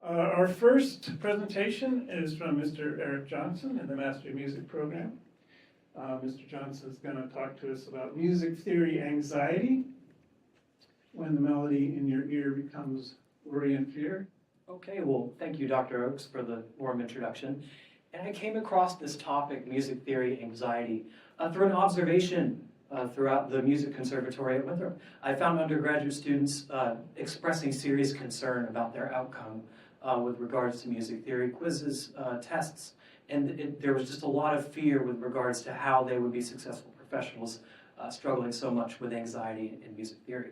Our first presentation is from Mr. Eric Johnson in the Master of Music program. Mr. Johnson is going to talk to us about music theory anxiety, when the melody in your ear becomes worry and fear. Okay, well, thank you, Dr. Oakes, for the warm introduction. And I came across this topic, music theory anxiety, through an observation throughout the music conservatory at Winthrop. I found undergraduate students expressing serious concern about their outcome with regards to music theory quizzes, tests, and there was just a lot of fear with regards to how they would be successful professionals struggling so much with anxiety in music theory.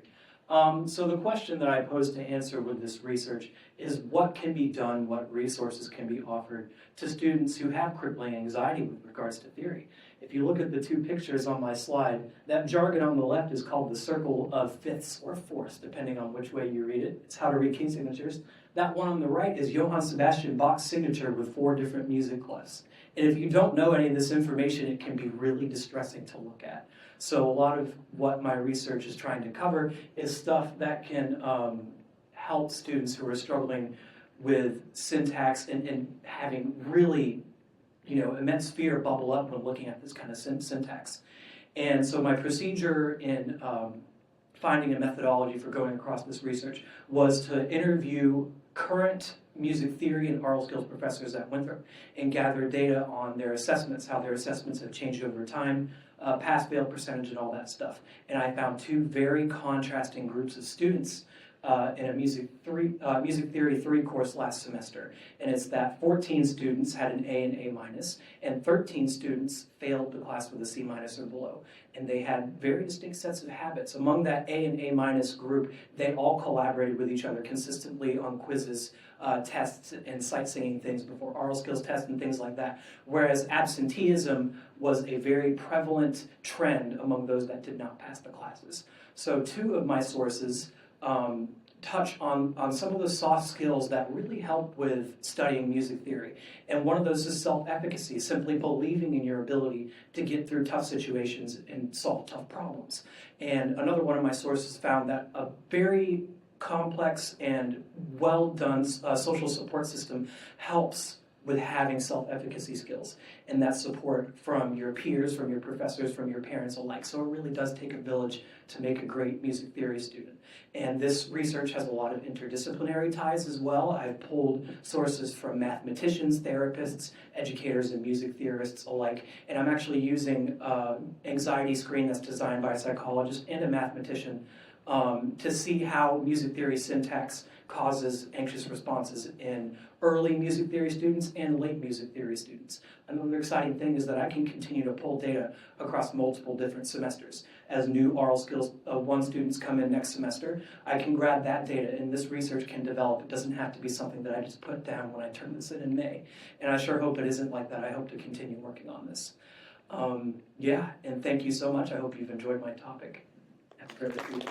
So the question that I posed to answer with this research is what can be done, what resources can be offered to students who have crippling anxiety with regards to theory. If you look at the two pictures on my slide, that jargon on the left is called the circle of fifths or fourths, depending on which way you read it. It's how to read key signatures. That one on the right is Johann Sebastian Bach's signature with 4 different music glyphs. And if you don't know any of this information, it can be really distressing to look at. So a lot of what my research is trying to cover is stuff that can help students who are struggling with syntax and having really, immense fear bubble up when looking at this kind of syntax. And so my procedure in finding a methodology for going across this research was to interview current music theory and oral skills professors at Winthrop and gather data on their assessments, how their assessments have changed over time, pass-fail percentage and all that stuff. And I found 2 very contrasting groups of students in a music theory 3 course last semester. And it's that 14 students had an A and A-, and 13 students failed the class with a C- or below. And they had very distinct sets of habits. Among that A and A- group, they all collaborated with each other consistently on quizzes, tests, and sight singing things before oral skills tests and things like that. Whereas absenteeism was a very prevalent trend among those that did not pass the classes. So 2 of my sources touch on some of the soft skills that really help with studying music theory. And one of those is self-efficacy, simply believing in your ability to get through tough situations and solve tough problems. And another one of my sources found that a very complex and well-done social support system helps with having self-efficacy skills, and that support from your peers, from your professors, from your parents alike. So it really does take a village to make a great music theory student. And this research has a lot of interdisciplinary ties as well. I've pulled sources from mathematicians, therapists, educators, and music theorists alike. And I'm actually using an anxiety screen that's designed by a psychologist and a mathematician to see how music theory syntax causes anxious responses in early music theory students and late music theory students. Another exciting thing is that I can continue to pull data across multiple different semesters. As new oral skills 1 students come in next semester, I can grab that data and this research can develop. It doesn't have to be something that I just put down when I turn this in May. And I sure hope it isn't like that. I hope to continue working on this. And thank you so much. I hope you've enjoyed my topic. Have a great week.